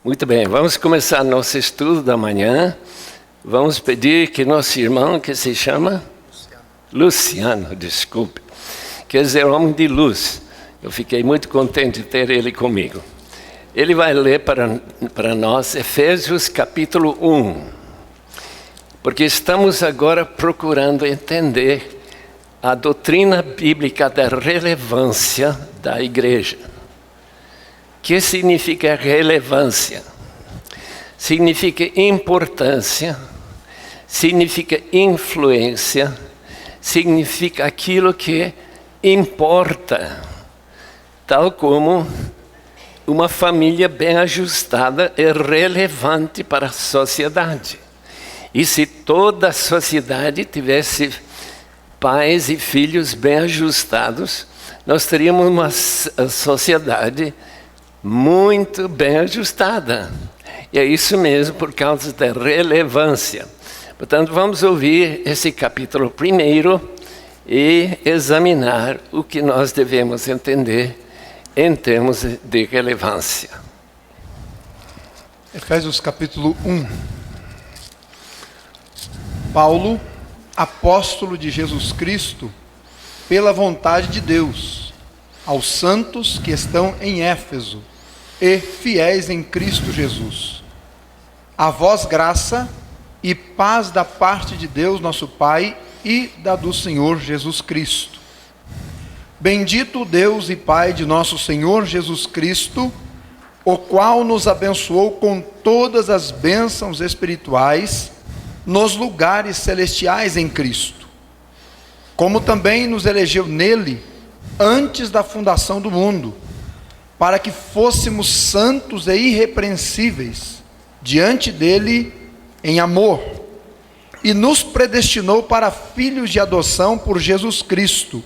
Muito bem, vamos começar nosso estudo da manhã. Vamos pedir que nosso irmão, que se chama? Luciano, desculpe. Quer dizer, homem de luz. Eu fiquei muito contente de ter ele comigo. Ele vai ler para nós Efésios capítulo 1. Porque estamos agora procurando entender a doutrina bíblica da relevância da igreja. O que significa relevância? Significa importância, significa influência, significa aquilo que importa. Tal como uma família bem ajustada é relevante para a sociedade. E se toda a sociedade tivesse pais e filhos bem ajustados, nós teríamos uma sociedade muito bem ajustada. E é isso mesmo, por causa da relevância. Portanto, vamos ouvir esse capítulo primeiro e examinar o que nós devemos entender em termos de relevância. Efésios capítulo 1. Paulo, apóstolo de Jesus Cristo, pela vontade de Deus, aos santos que estão em Éfeso e fiéis em Cristo Jesus. A vós graça e paz da parte de Deus nosso Pai e da do Senhor Jesus Cristo. Bendito Deus e Pai de nosso Senhor Jesus Cristo, o qual nos abençoou com todas as bênçãos espirituais nos lugares celestiais em Cristo, como também nos elegeu nele antes da fundação do mundo, para que fôssemos santos e irrepreensíveis diante dele em amor, e nos predestinou para filhos de adoção por Jesus Cristo,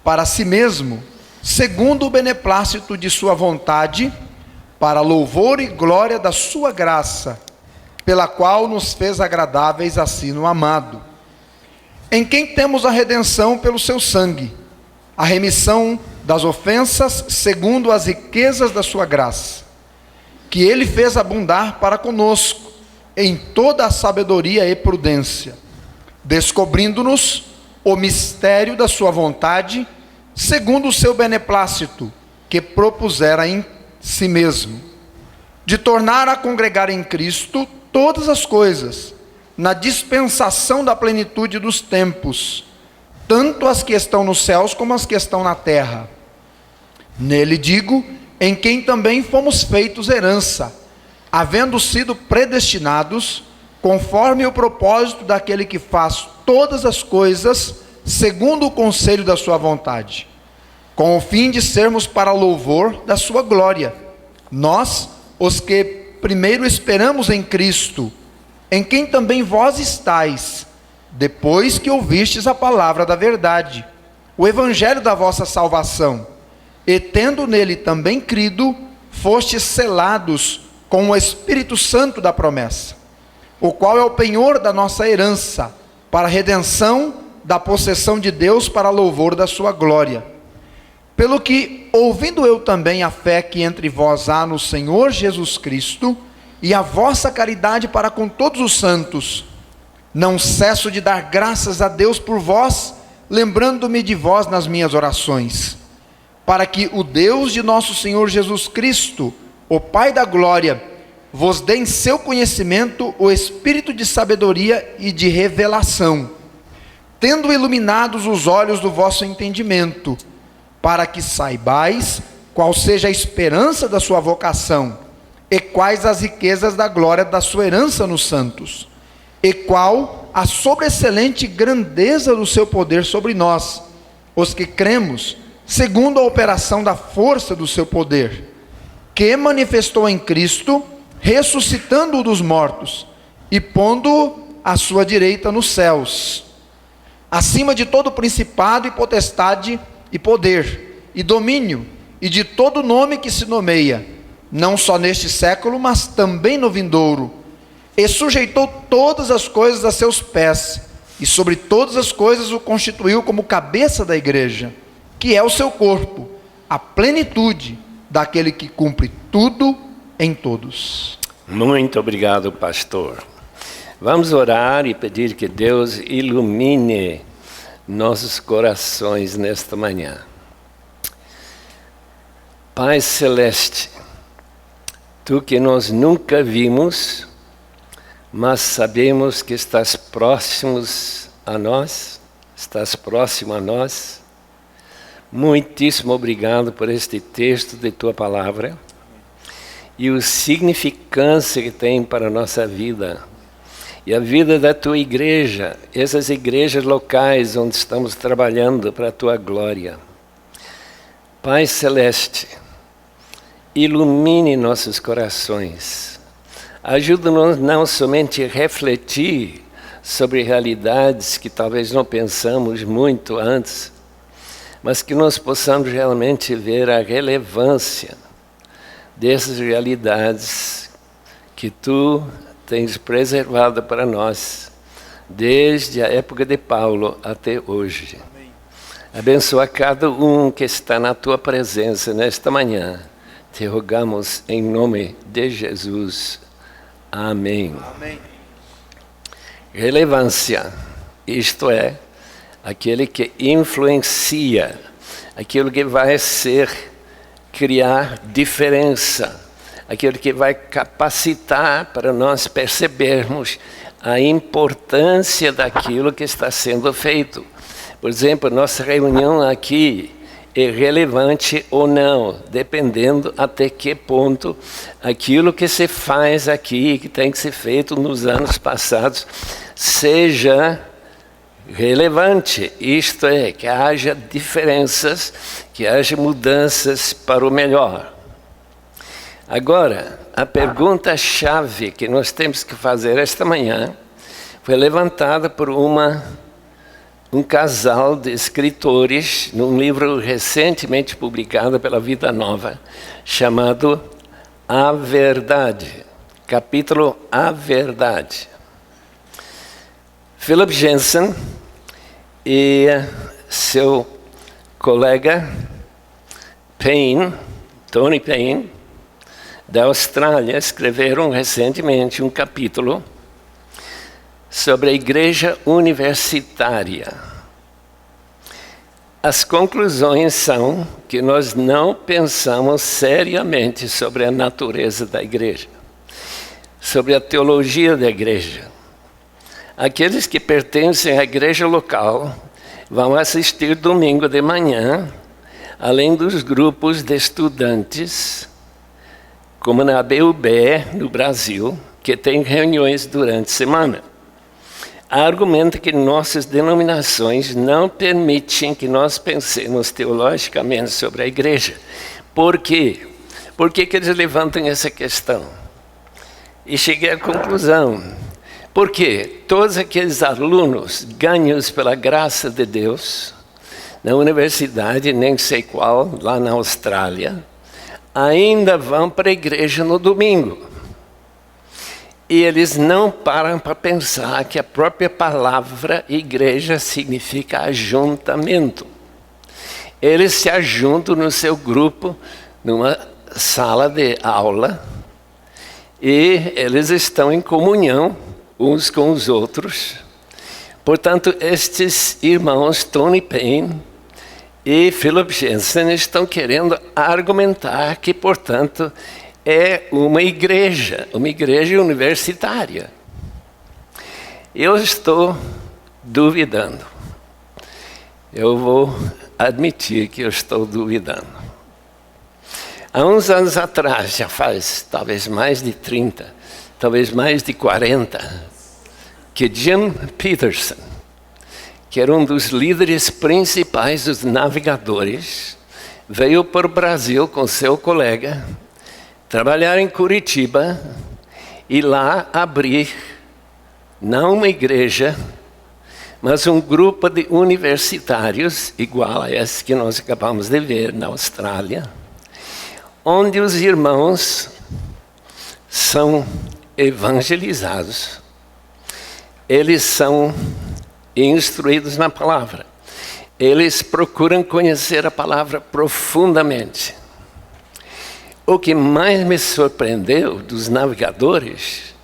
para si mesmo, segundo o beneplácito de sua vontade, para louvor e glória da sua graça, pela qual nos fez agradáveis assim no amado, em quem temos a redenção pelo seu sangue, a remissão das ofensas segundo as riquezas da sua graça, que ele fez abundar para conosco em toda a sabedoria e prudência, descobrindo-nos o mistério da sua vontade, segundo o seu beneplácito, que propusera em si mesmo, de tornar a congregar em Cristo todas as coisas, na dispensação da plenitude dos tempos, tanto as que estão nos céus como as que estão na terra. Nele digo, em quem também fomos feitos herança, havendo sido predestinados, conforme o propósito daquele que faz todas as coisas, segundo o conselho da sua vontade, com o fim de sermos para louvor da sua glória, nós, os que primeiro esperamos em Cristo, em quem também vós estáis, depois que ouvistes a palavra da verdade, o evangelho da vossa salvação, e tendo nele também crido, fostes selados com o Espírito Santo da promessa, o qual é o penhor da nossa herança, para a redenção da possessão de Deus para louvor da sua glória. Pelo que, ouvindo eu também a fé que entre vós há no Senhor Jesus Cristo, e a vossa caridade para com todos os santos, não cesso de dar graças a Deus por vós, lembrando-me de vós nas minhas orações, para que o Deus de nosso Senhor Jesus Cristo, o Pai da glória, vos dê em seu conhecimento o espírito de sabedoria e de revelação, tendo iluminados os olhos do vosso entendimento, para que saibais qual seja a esperança da sua vocação, e quais as riquezas da glória da sua herança nos santos, e qual a sobreexcelente grandeza do seu poder sobre nós, os que cremos, segundo a operação da força do seu poder, que manifestou em Cristo, ressuscitando-o dos mortos, e pondo-o à sua direita nos céus, acima de todo principado e potestade e poder, e domínio, e de todo nome que se nomeia, não só neste século, mas também no vindouro, e sujeitou todas as coisas a seus pés, e sobre todas as coisas o constituiu como cabeça da igreja, que é o seu corpo, a plenitude daquele que cumpre tudo em todos. Muito obrigado, pastor. Vamos orar e pedir que Deus ilumine nossos corações nesta manhã. Pai Celeste, Tu que nós nunca vimos, mas sabemos que estás próximo a nós, muitíssimo obrigado por este texto de Tua Palavra e a significância que tem para a nossa vida e a vida da Tua igreja, essas igrejas locais onde estamos trabalhando para a Tua glória. Pai Celeste, ilumine nossos corações. Ajuda-nos não somente a refletir sobre realidades que talvez não pensamos muito antes, mas que nós possamos realmente ver a relevância dessas realidades que Tu tens preservado para nós, desde a época de Paulo até hoje. Amém. Abençoa cada um que está na Tua presença nesta manhã. Te rogamos em nome de Jesus. Amém. Amém. Relevância, isto é, aquele que influencia, aquilo que vai criar diferença, aquilo que vai capacitar para nós percebermos a importância daquilo que está sendo feito. Por exemplo, nossa reunião aqui é relevante ou não, dependendo até que ponto aquilo que se faz aqui, que tem que ser feito nos anos passados, seja relevante. Isto é, que haja diferenças, que haja mudanças para o melhor. Agora, a pergunta-chave que nós temos que fazer esta manhã foi levantada por um casal de escritores num livro recentemente publicado pela Vida Nova, chamado A Verdade, capítulo A Verdade. Philip Jensen e seu colega Tony Payne, da Austrália, escreveram recentemente um capítulo sobre a igreja universitária. As conclusões são que nós não pensamos seriamente sobre a natureza da igreja, sobre a teologia da igreja. Aqueles que pertencem à igreja local vão assistir domingo de manhã, além dos grupos de estudantes, como na ABUB, no Brasil, que tem reuniões durante a semana. Argumenta que nossas denominações não permitem que nós pensemos teologicamente sobre a igreja. Por quê? Por que eles levantam essa questão? E cheguei à conclusão. Porque todos aqueles alunos ganhos pela graça de Deus, na universidade, nem sei qual, lá na Austrália, ainda vão para a igreja no domingo. E eles não param para pensar que a própria palavra igreja significa ajuntamento. Eles se ajuntam no seu grupo, numa sala de aula, e eles estão em comunhão uns com os outros. Portanto, estes irmãos Tony Payne e Philip Jensen estão querendo argumentar que, portanto, é uma igreja universitária. Eu estou duvidando. Eu vou admitir que eu estou duvidando. Há uns anos atrás, já faz talvez mais de 30, talvez mais de 40, que Jim Peterson, que era um dos líderes principais dos navegadores, veio para o Brasil com seu colega, trabalhar em Curitiba e lá abrir, não uma igreja, mas um grupo de universitários, igual a esse que nós acabamos de ver na Austrália, onde os irmãos são evangelizados, eles são instruídos na palavra, eles procuram conhecer a palavra profundamente. o que mais me surpreendeu dos navegadores,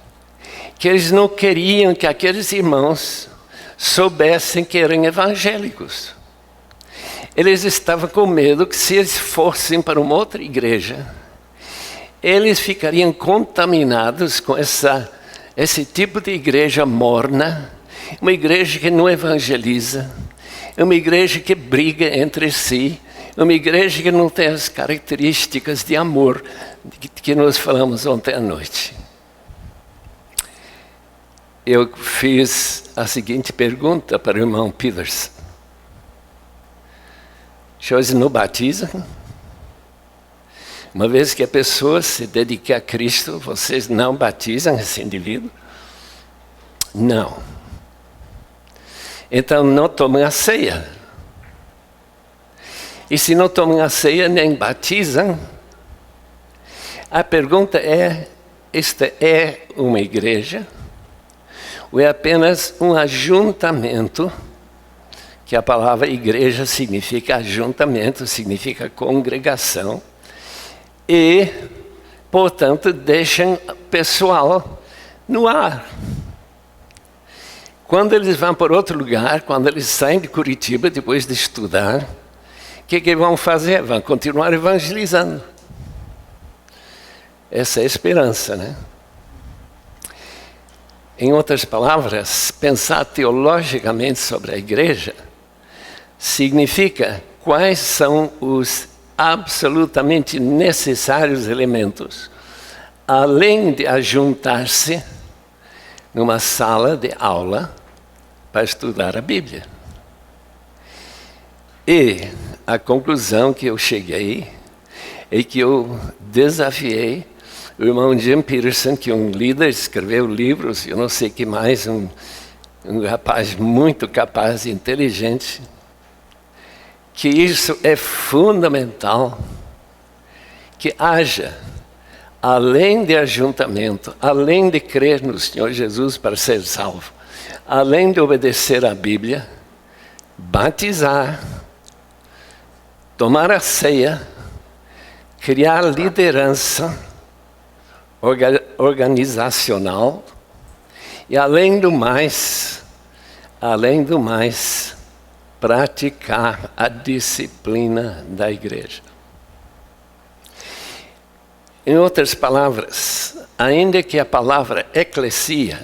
que eles não queriam que aqueles irmãos soubessem que eram evangélicos. Eles estavam com medo que se eles fossem para uma outra igreja, eles ficariam contaminados com esse tipo de igreja morna, uma igreja que não evangeliza, uma igreja que briga entre si, uma igreja que não tem as características de amor que nós falamos ontem à noite. Eu fiz a seguinte pergunta para o irmão Peters: vocês não batizam? Uma vez que a pessoa se dedica a Cristo, vocês não batizam esse indivíduo? Não. Então não tomem a ceia. E se não tomam a ceia nem batizam, a pergunta é: esta é uma igreja? Ou é apenas um ajuntamento? Que a palavra igreja significa ajuntamento, significa congregação. E, portanto, deixam o pessoal no ar. Quando eles vão para outro lugar, quando eles saem de Curitiba, depois de estudar, o que vão fazer? Vão continuar evangelizando. Essa é a esperança, né? Em outras palavras, pensar teologicamente sobre a igreja significa quais são os absolutamente necessários elementos, além de ajuntar-se numa sala de aula para estudar a Bíblia. E a conclusão que eu cheguei é que eu desafiei o irmão Jim Peterson, que é um líder, escreveu livros, eu não sei o que mais, um rapaz muito capaz e inteligente, que isso é fundamental, que haja, além de ajuntamento, além de crer no Senhor Jesus para ser salvo, além de obedecer à Bíblia, batizar, tomar a ceia, criar liderança organizacional e, além do mais, praticar a disciplina da igreja. Em outras palavras, ainda que a palavra eclesia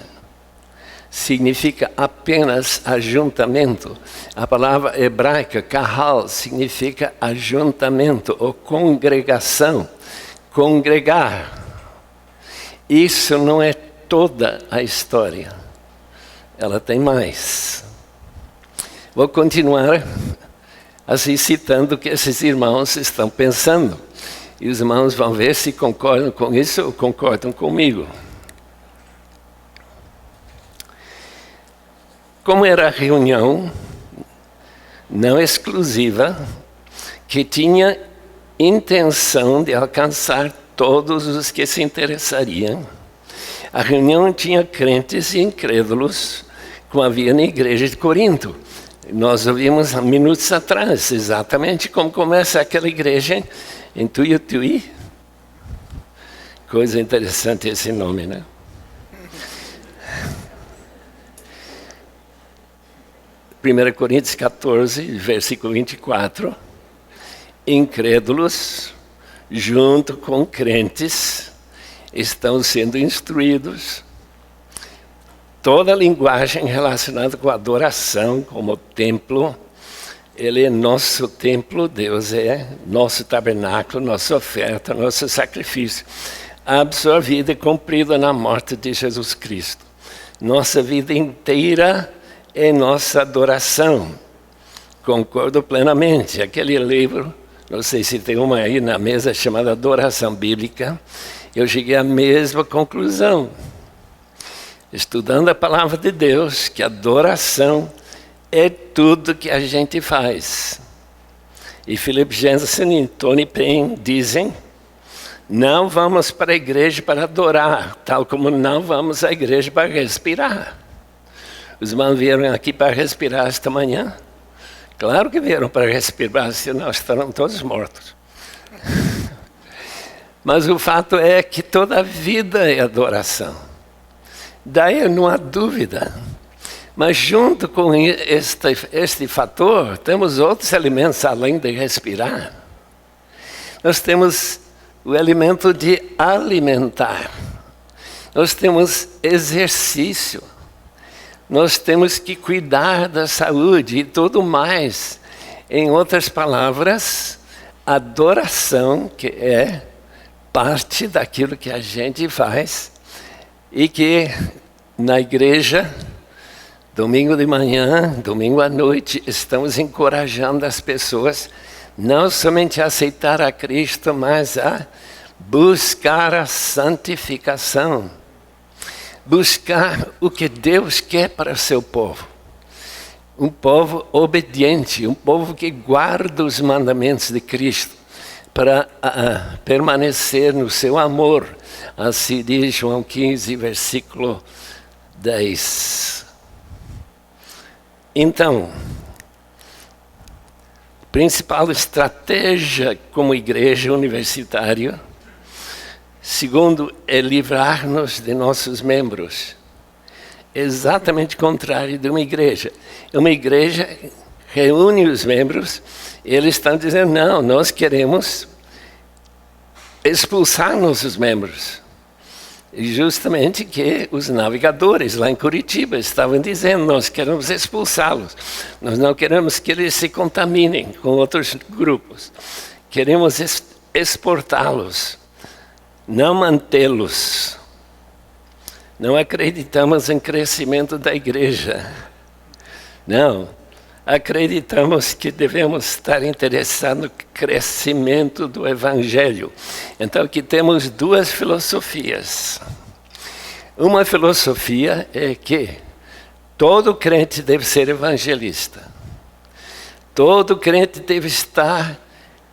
significa apenas ajuntamento, a palavra hebraica kahal significa ajuntamento ou congregação, congregar. Isso não é toda a história, ela tem mais. Vou continuar assim citando o que esses irmãos estão pensando. E os irmãos vão ver se concordam com isso ou concordam comigo. Como era a reunião não exclusiva, que tinha intenção de alcançar todos os que se interessariam, a reunião tinha crentes e incrédulos, como havia na igreja de Corinto. Nós ouvimos há minutos atrás exatamente como começa aquela igreja em Tuiutuí. Coisa interessante esse nome, né? Primeira Coríntios 14, versículo 24. Incrédulos, junto com crentes, estão sendo instruídos. Toda a linguagem relacionada com a adoração, como templo, ele é nosso templo, Deus é nosso tabernáculo, nossa oferta, nosso sacrifício, absorvida e cumprida na morte de Jesus Cristo. Nossa vida inteira é nossa adoração. Concordo plenamente. Aquele livro, não sei se tem uma aí na mesa, chamada Adoração Bíblica, eu cheguei à mesma conclusão. Estudando a palavra de Deus, que a adoração é tudo que a gente faz. E Philip Jensen e Tony Payne dizem: não vamos para a igreja para adorar, tal como não vamos à igreja para respirar. Os irmãos vieram aqui para respirar esta manhã? Claro que vieram para respirar, senão estarão todos mortos. Mas o fato é que toda a vida é adoração. Daí não há dúvida. Mas junto com este fator, temos outros elementos além de respirar. Nós temos o elemento de alimentar. Nós temos exercício. Nós temos que cuidar da saúde e tudo mais. Em outras palavras, adoração, que é parte daquilo que a gente faz e que na igreja, domingo de manhã, domingo à noite, estamos encorajando as pessoas não somente a aceitar a Cristo, mas a buscar a santificação, buscar o que Deus quer para o seu povo. Um povo obediente, um povo que guarda os mandamentos de Cristo para permanecer no seu amor. Assim diz João 15, versículo 10. Então, a principal estratégia como igreja universitária, segundo, é livrar-nos de nossos membros. Exatamente contrário de uma igreja. Uma igreja reúne os membros, e eles estão dizendo, não, nós queremos expulsar nossos membros. E justamente que os navegadores lá em Curitiba estavam dizendo, nós queremos expulsá-los. Nós não queremos que eles se contaminem com outros grupos. Queremos exportá-los, não mantê-los. Não acreditamos em crescimento da igreja. Não. Acreditamos que devemos estar interessados no crescimento do Evangelho. Então, aqui temos duas filosofias. Uma filosofia é que todo crente deve ser evangelista. Todo crente deve estar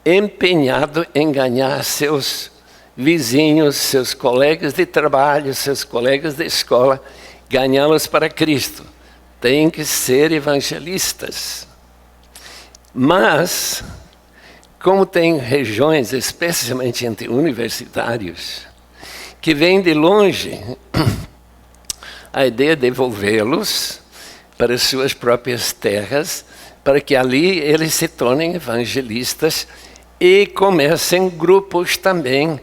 empenhado em ganhar seus vizinhos, seus colegas de trabalho, seus colegas de escola, ganhá-los para Cristo. Tem que ser evangelistas. Mas, como tem regiões, especialmente entre universitários, que vêm de longe, a ideia é devolvê-los para suas próprias terras, para que ali eles se tornem evangelistas e comecem grupos também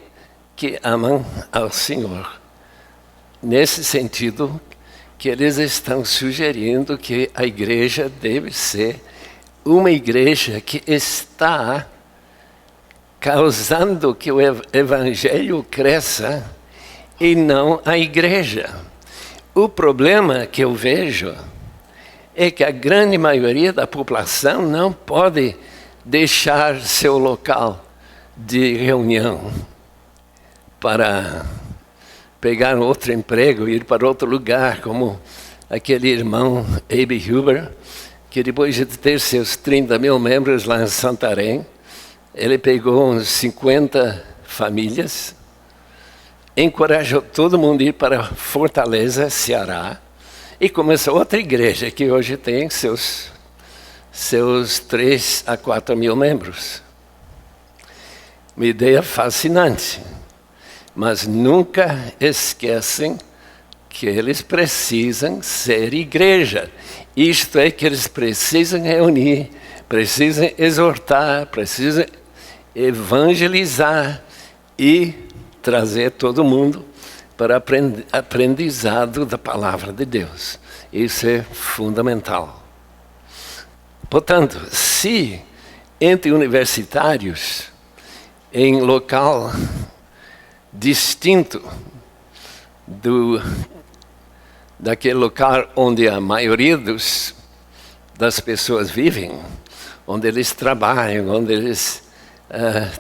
que amam ao Senhor. Nesse sentido, que eles estão sugerindo que a igreja deve ser uma igreja que está causando que o evangelho cresça e não a igreja. O problema que eu vejo é que a grande maioria da população não pode deixar seu local de reunião para pegar outro emprego, ir para outro lugar, como aquele irmão Abe Huber, que depois de ter seus 30 mil membros lá em Santarém, ele pegou uns 50 famílias, encorajou todo mundo a ir para Fortaleza, Ceará, e começou outra igreja, que hoje tem seus 3 a 4 mil membros. Uma ideia fascinante. Mas nunca esquecem que eles precisam ser igreja. Isto é, que eles precisam reunir, precisam exortar, precisam evangelizar e trazer todo mundo para aprendizado da palavra de Deus. Isso é fundamental. Portanto, se entre universitários, em local distinto daquele local onde a maioria das pessoas vivem, onde eles trabalham, onde eles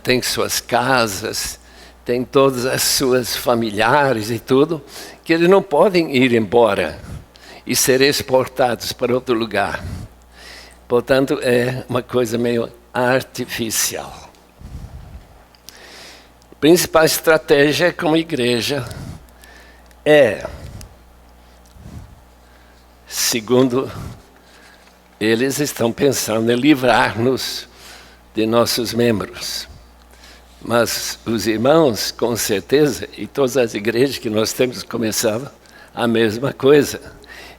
têm suas casas, têm todas as suas familiares e tudo, que eles não podem ir embora e ser exportados para outro lugar. Portanto, é uma coisa meio artificial. A principal estratégia como igreja é, segundo eles estão pensando em livrar-nos de nossos membros. Mas os irmãos, com certeza, e todas as igrejas que nós temos começado, a mesma coisa.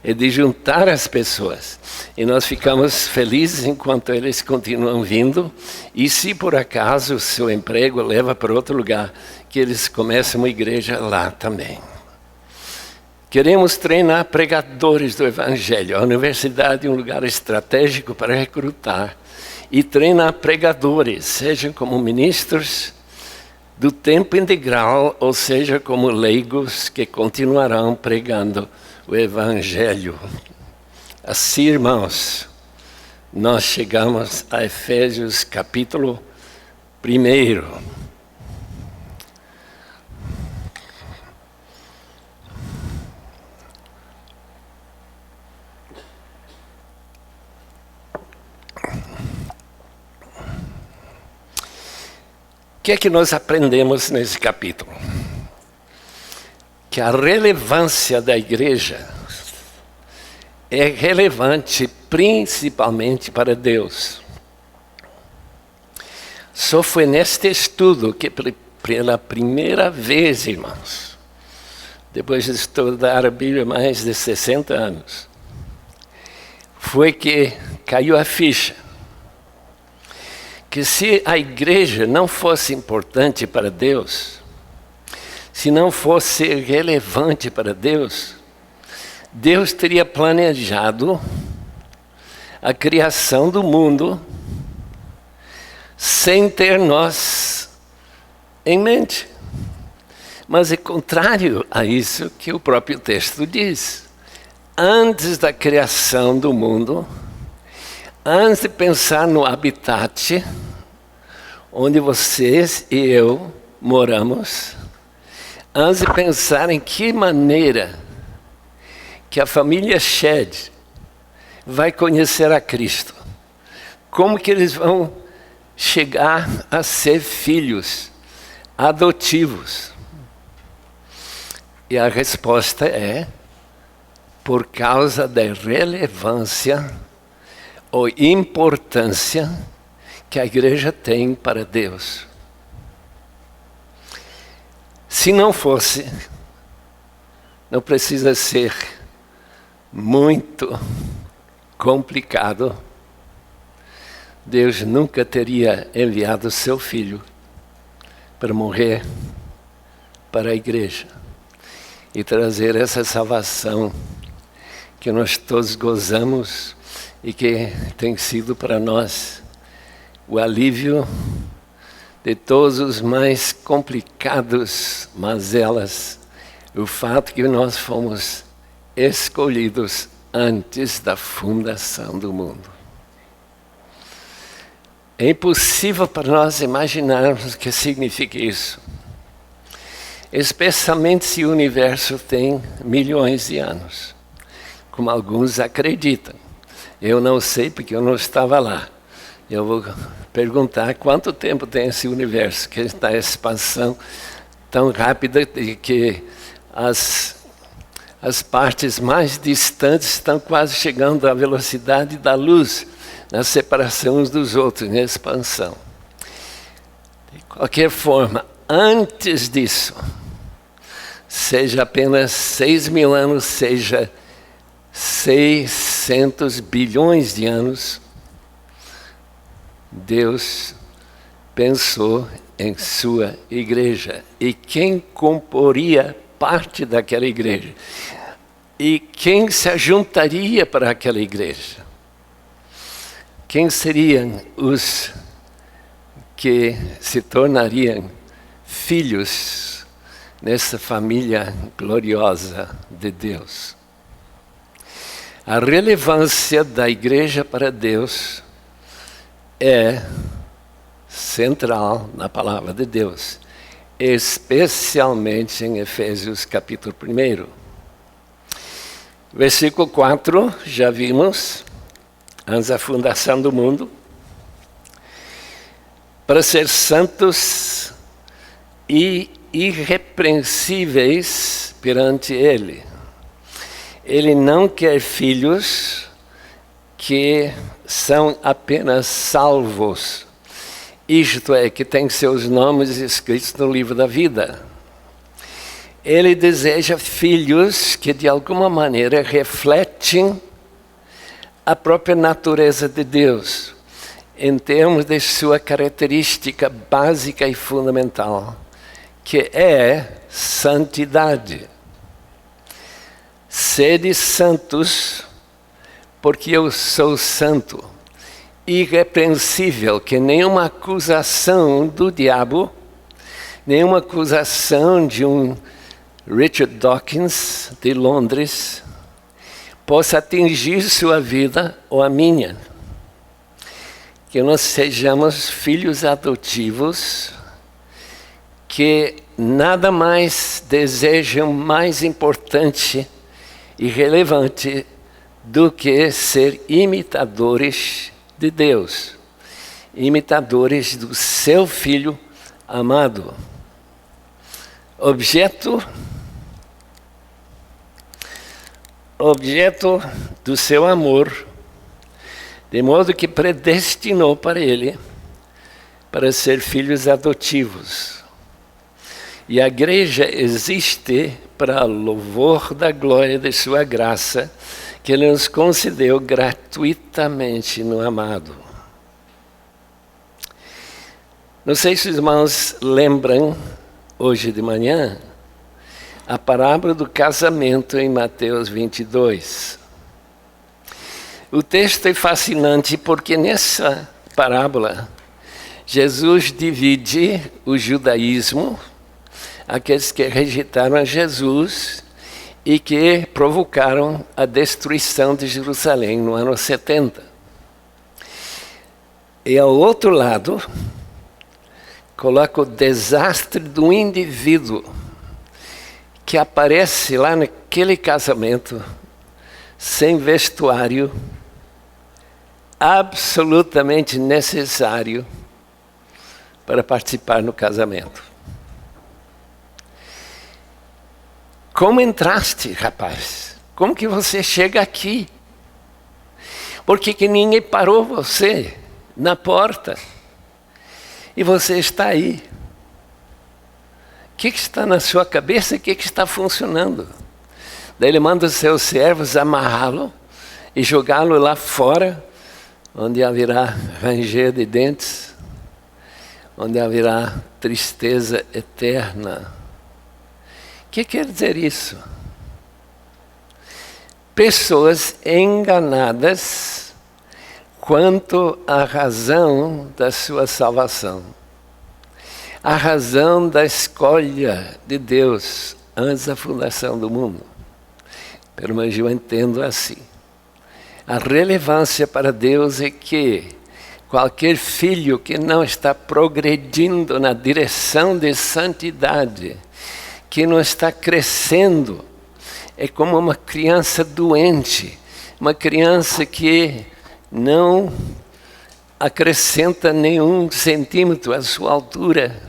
É de juntar as pessoas. E nós ficamos felizes enquanto eles continuam vindo. E se por acaso o seu emprego leva para outro lugar, que eles começam uma igreja lá também. Queremos treinar pregadores do Evangelho. A universidade é um lugar estratégico para recrutar e treinar pregadores, sejam como ministros do tempo integral, ou seja, como leigos que continuarão pregando o Evangelho. Assim, irmãos, nós chegamos a Efésios capítulo 1. O que é que nós aprendemos nesse capítulo? Que a relevância da igreja é relevante principalmente para Deus. Só foi neste estudo que pela primeira vez, irmãos, depois de estudar a Bíblia há mais de 60 anos, foi que caiu a ficha. Que se a igreja não fosse importante para Deus, se não fosse relevante para Deus, Deus teria planejado a criação do mundo sem ter nós em mente. Mas é contrário a isso que o próprio texto diz. Antes da criação do mundo, antes de pensar no habitat, onde vocês e eu moramos, antes de pensar em que maneira que a família Shed vai conhecer a Cristo, como que eles vão chegar a ser filhos adotivos. E a resposta é por causa da relevância ou importância que a igreja tem para Deus. Se não fosse, não precisa ser muito complicado, Deus nunca teria enviado seu filho para morrer para a igreja e trazer essa salvação que nós todos gozamos e que tem sido para nós o alívio de todos os mais complicados mazelas, o fato que nós fomos escolhidos antes da fundação do mundo. É impossível para nós imaginarmos o que significa isso, especialmente se o universo tem milhões de anos, como alguns acreditam. Eu não sei porque eu não estava lá. Eu vou perguntar quanto tempo tem esse universo, que está em expansão tão rápida que as partes mais distantes estão quase chegando à velocidade da luz, na separação uns dos outros, na expansão. De qualquer forma, antes disso, seja apenas 6.000 anos, seja 600 bilhões de anos, Deus pensou em sua igreja. E quem comporia parte daquela igreja? E quem se ajuntaria para aquela igreja? Quem seriam os que se tornariam filhos nessa família gloriosa de Deus? A relevância da igreja para Deus é central na palavra de Deus, especialmente em Efésios capítulo 1. Versículo 4, já vimos, antes da fundação do mundo, para ser santos e irrepreensíveis perante Ele. Ele não quer filhos que são apenas salvos. isto é, que tem seus nomes escritos no livro da vida. Ele deseja filhos que de alguma maneira refletem a própria natureza de Deus, em termos de sua característica básica e fundamental, que é santidade. Sede santos, porque eu sou santo, irrepreensível, que nenhuma acusação do diabo, nenhuma acusação de um Richard Dawkins de Londres possa atingir sua vida ou a minha. Que nós sejamos filhos adotivos que nada mais desejam mais importante e relevante do que ser imitadores de Deus, imitadores do seu Filho amado, objeto do seu amor, de modo que predestinou para ele, para ser filhos adotivos. E a igreja existe para louvor da glória de sua graça, que ele nos concedeu gratuitamente no amado. Não sei se os irmãos lembram, hoje de manhã, a parábola do casamento em Mateus 22. O texto é fascinante porque nessa parábola, Jesus divide o judaísmo, aqueles que rejeitaram a Jesus e que provocaram a destruição de Jerusalém no ano 70. E ao outro lado, coloca o desastre do indivíduo que aparece lá naquele casamento, sem vestuário, absolutamente necessário para participar no casamento. Como entraste, rapaz? Como que você chega aqui? Por que ninguém parou você na porta? E você está aí. O que está na sua cabeça? O que está funcionando? Daí ele manda os seus servos amarrá-lo e jogá-lo lá fora, onde haverá ranger de dentes, onde haverá tristeza eterna. O que quer dizer isso? Pessoas enganadas quanto à razão da sua salvação. A razão da escolha de Deus antes da fundação do mundo. Pelo menos eu entendo assim. A relevância para Deus é que qualquer filho que não está progredindo na direção de santidade, que não está crescendo, é como uma criança doente, uma criança que não acrescenta nenhum centímetro à sua altura,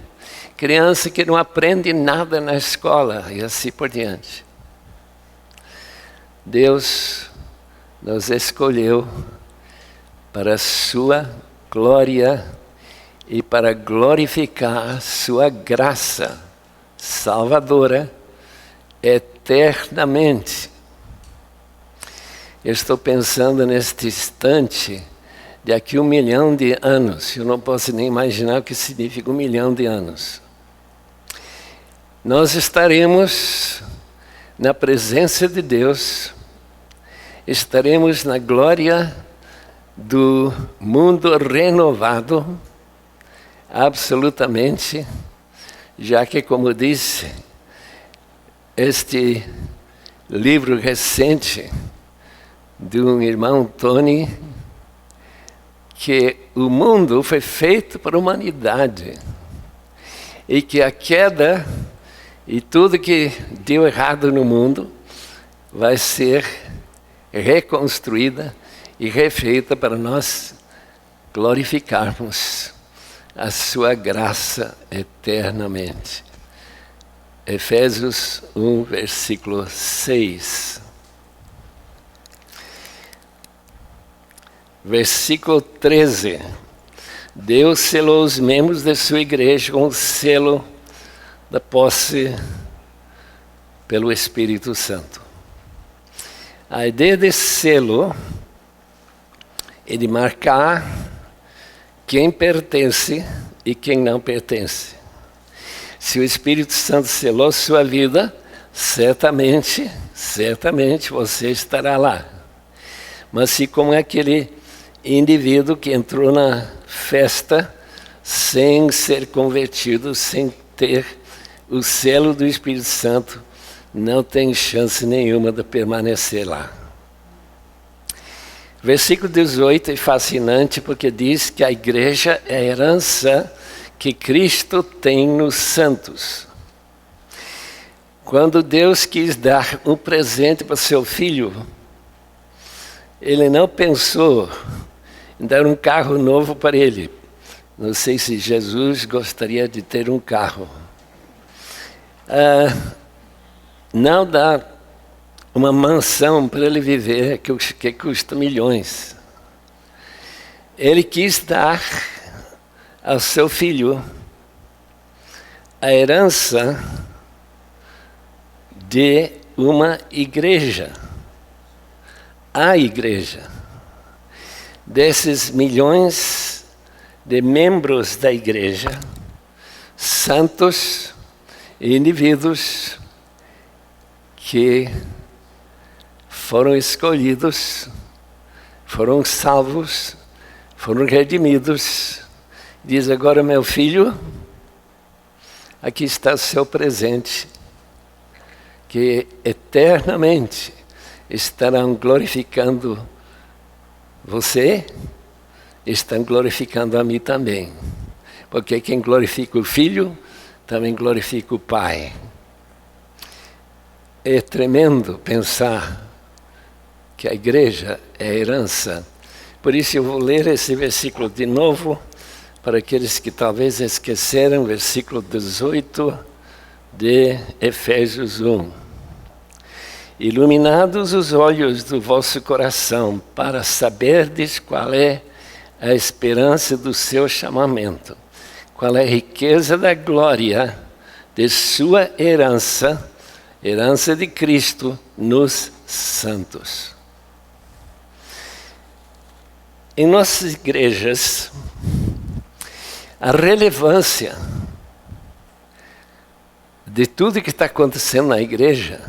criança que não aprende nada na escola e assim por diante. Deus nos escolheu para a sua glória e para glorificar a sua graça salvadora eternamente. Eu estou pensando neste instante, daqui a 1 milhão de anos, eu não posso nem imaginar o que significa 1 milhão de anos. Nós estaremos na presença de Deus, estaremos na glória do mundo renovado, absolutamente, já que, como disse, este livro recente de um irmão Tony, que o mundo foi feito para a humanidade e que a queda e tudo que deu errado no mundo vai ser reconstruída e refeita para nós glorificarmos a sua graça eternamente. Efésios 1, versículo 6. Versículo 13. Deus selou os membros da sua igreja com o selo da posse pelo Espírito Santo. A ideia desse selo é de marcar quem pertence e quem não pertence. Se o Espírito Santo selou sua vida, certamente você estará lá. Mas se como aquele indivíduo que entrou na festa sem ser convertido, sem ter o selo do Espírito Santo, não tem chance nenhuma de permanecer lá. Versículo 18 é fascinante porque diz que a igreja é a herança que Cristo tem nos santos. Quando Deus quis dar um presente para seu filho, Ele não pensou em dar um carro novo para ele. Não sei se Jesus gostaria de ter um carro. Não dá uma mansão para ele viver que custa milhões. Ele quis dar ao seu filho a herança de uma igreja. A igreja. Desses milhões de membros da igreja, santos e indivíduos que foram escolhidos, foram salvos, foram redimidos. Diz agora, meu filho, aqui está o seu presente, que eternamente estarão glorificando você, estão glorificando a mim também. Porque quem glorifica o Filho, também glorifica o Pai. É tremendo pensar que a igreja é a herança. Por isso eu vou ler esse versículo de novo, para aqueles que talvez esqueceram, versículo 18 de Efésios 1. Iluminados os olhos do vosso coração, para saberdes qual é a esperança do seu chamamento, qual é a riqueza da glória de sua herança, herança de Cristo nos santos. Em nossas igrejas, a relevância de tudo que está acontecendo na igreja,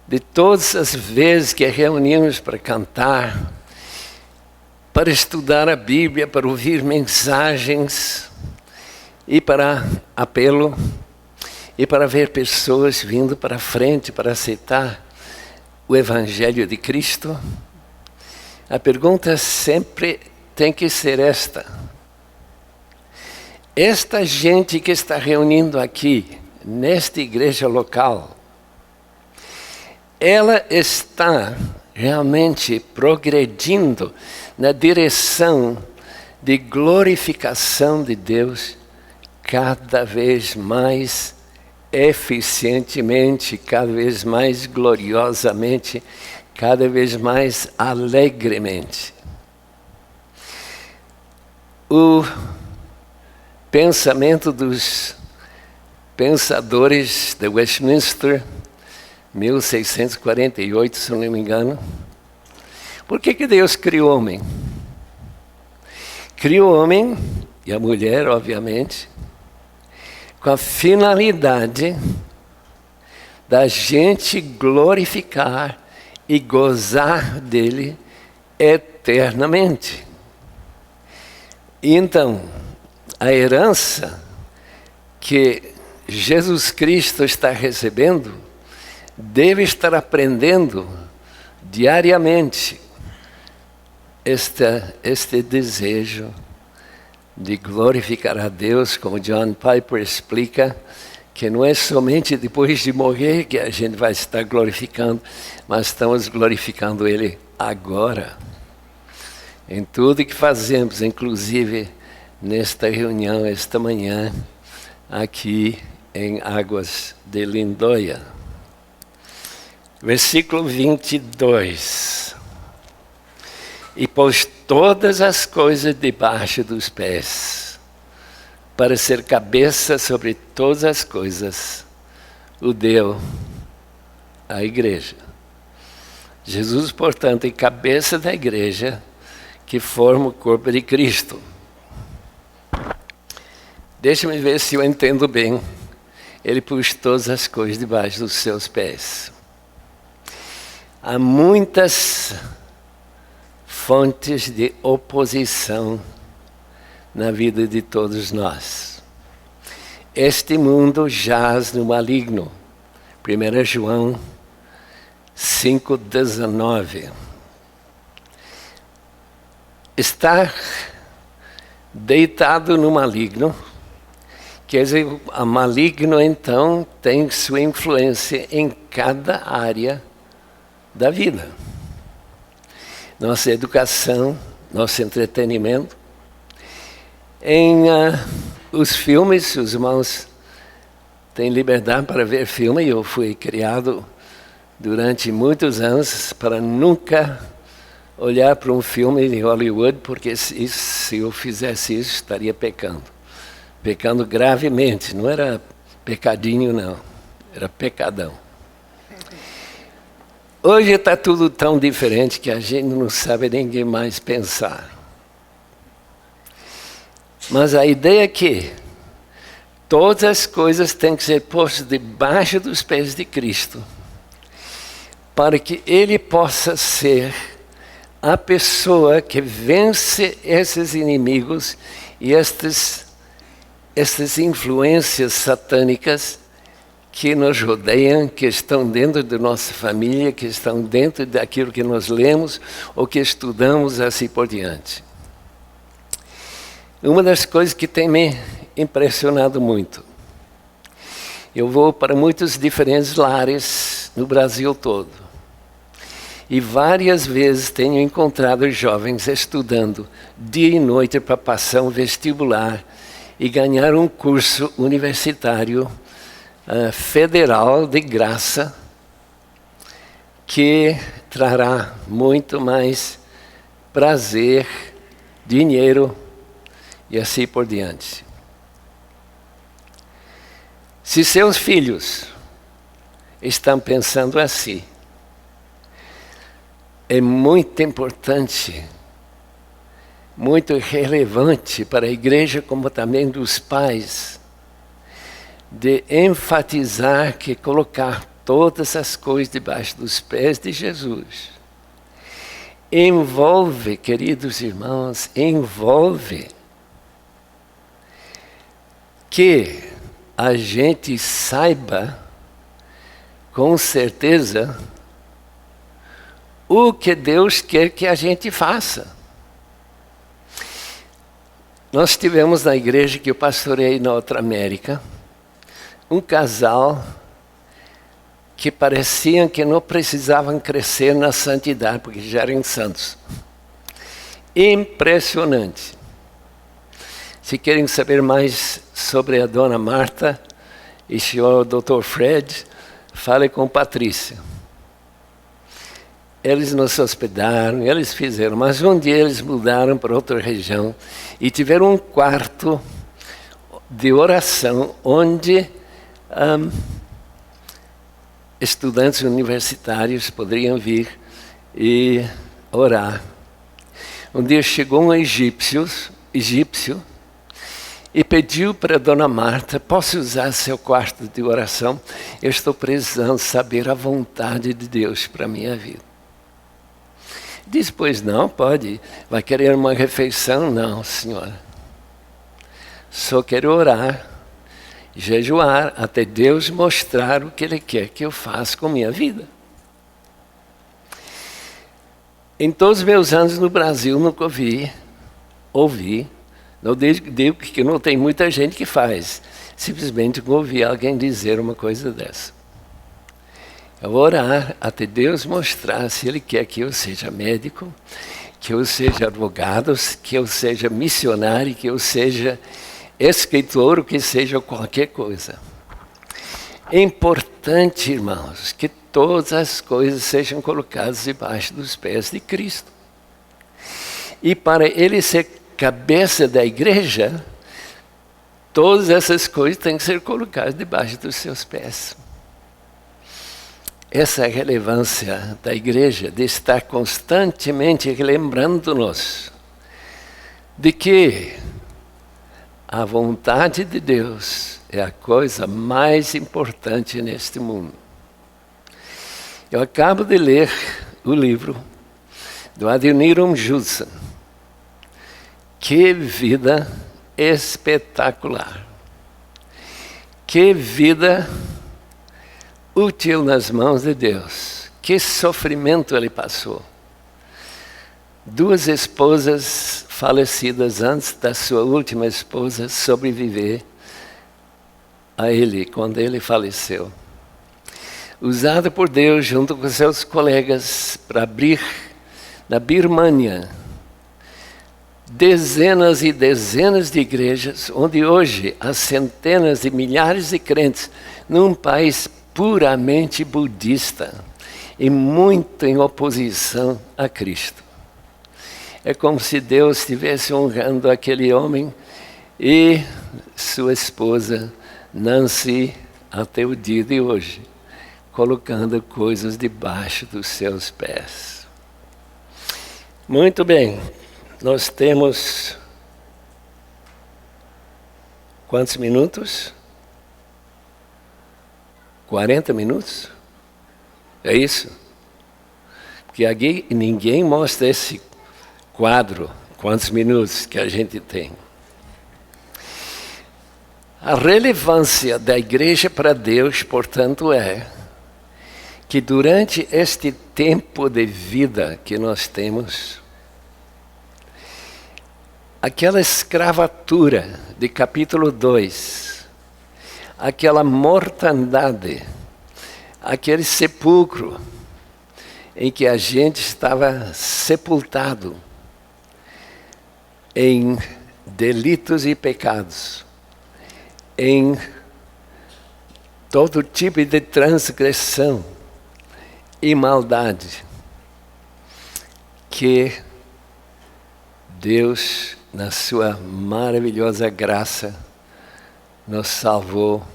de todas as vezes que reunimos para cantar, para estudar a Bíblia, para ouvir mensagens, e para apelo, e para ver pessoas vindo para frente para aceitar o Evangelho de Cristo, a pergunta sempre tem que ser esta. Esta gente que está reunindo aqui, nesta igreja local, ela está realmente progredindo na direção de glorificação de Deus cada vez mais eficientemente, cada vez mais gloriosamente, cada vez mais alegremente. O pensamento dos pensadores de Westminster, 1648, se não me engano. Por que Deus criou o homem? Criou o homem e a mulher, obviamente, com a finalidade da gente glorificar e gozar dele eternamente. E então, a herança que Jesus Cristo está recebendo, deve estar aprendendo diariamente este desejo de glorificar a Deus, como John Piper explica, que não é somente depois de morrer que a gente vai estar glorificando, mas estamos glorificando Ele agora. Em tudo que fazemos, inclusive nesta reunião, esta manhã, aqui em Águas de Lindóia. Versículo 22. e pôs todas as coisas debaixo dos pés, para ser cabeça sobre todas as coisas, o deu à igreja. Jesus, portanto, é cabeça da igreja, que forma o corpo de Cristo. Deixa-me ver se eu entendo bem. Ele pôs todas as coisas debaixo dos seus pés. Há muitas fontes de oposição na vida de todos nós. Este mundo jaz no maligno. 1 João 5,19. Estar deitado no maligno, quer dizer, o maligno então tem sua influência em cada área da vida. Nossa educação, nosso entretenimento. Em os filmes, os irmãos têm liberdade para ver filme. Eu fui criado durante muitos anos para nunca olhar para um filme de Hollywood, porque se eu fizesse isso, estaria pecando. Pecando gravemente. Não era pecadinho, não. Era pecadão. Hoje está tudo tão diferente que a gente não sabe ninguém mais pensar. Mas a ideia é que todas as coisas têm que ser postas debaixo dos pés de Cristo, para que Ele possa ser a pessoa que vence esses inimigos e estas influências satânicas que nos rodeiam, que estão dentro da nossa família, que estão dentro daquilo que nós lemos ou que estudamos, assim por diante. Uma das coisas que tem me impressionado muito, eu vou para muitos diferentes lares no Brasil todo, e várias vezes tenho encontrado jovens estudando dia e noite para passar um vestibular e ganhar um curso universitário federal de graça, que trará muito mais prazer, dinheiro e assim por diante. Se seus filhos estão pensando assim, é muito importante, muito relevante para a igreja, como também dos pais, de enfatizar que colocar todas as coisas debaixo dos pés de Jesus envolve, queridos irmãos, envolve que a gente saiba com certeza o que Deus quer que a gente faça. Nós tivemos na igreja que eu pastorei na Outra América, um casal que pareciam que não precisavam crescer na santidade, porque já eram santos. Impressionante. Se querem saber mais sobre a dona Marta e o senhor Dr. Fred, fale com Patrícia. Eles nos hospedaram, eles fizeram, mas um dia eles mudaram para outra região e tiveram um quarto de oração onde estudantes universitários poderiam vir e orar. Um dia chegou um egípcio e pediu para a dona Marta: posso usar seu quarto de oração? Eu estou precisando saber a vontade de Deus para a minha vida. Diz: pois não, pode. Vai querer uma refeição? Não, senhora. Só quero orar, jejuar, até Deus mostrar o que Ele quer que eu faça com a minha vida. Em todos os meus anos no Brasil, nunca ouvi, não digo que não tem muita gente que faz, simplesmente ouvi alguém dizer uma coisa dessa. Eu vou orar até Deus mostrar se Ele quer que eu seja médico, que eu seja advogado, que eu seja missionário, que eu seja escritor, que seja qualquer coisa. É importante, irmãos, que todas as coisas sejam colocadas debaixo dos pés de Cristo. E para ele ser cabeça da igreja, todas essas coisas têm que ser colocadas debaixo dos seus pés. Essa é a relevância da igreja, de estar constantemente relembrando-nos de que a vontade de Deus é a coisa mais importante neste mundo. Eu acabo de ler o livro do Adoniram Judson. Que vida espetacular! Que vida útil nas mãos de Deus. Que sofrimento ele passou. 2 esposas falecidas antes da sua última esposa sobreviver a ele quando ele faleceu. Usado por Deus junto com seus colegas para abrir na Birmânia dezenas e dezenas de igrejas, onde hoje há centenas de milhares de crentes num país puramente budista e muito em oposição a Cristo. É como se Deus estivesse honrando aquele homem e sua esposa Nancy até o dia de hoje, colocando coisas debaixo dos seus pés. Muito bem, nós temos quantos minutos? 40 minutos? É isso? Porque aqui ninguém mostra esse quadro, quantos minutos que a gente tem. A relevância da igreja para Deus, portanto, é que durante este tempo de vida que nós temos, aquela escravatura de capítulo 2, aquela mortandade, aquele sepulcro em que a gente estava sepultado em delitos e pecados, em todo tipo de transgressão e maldade, que Deus, na sua maravilhosa graça, nos salvou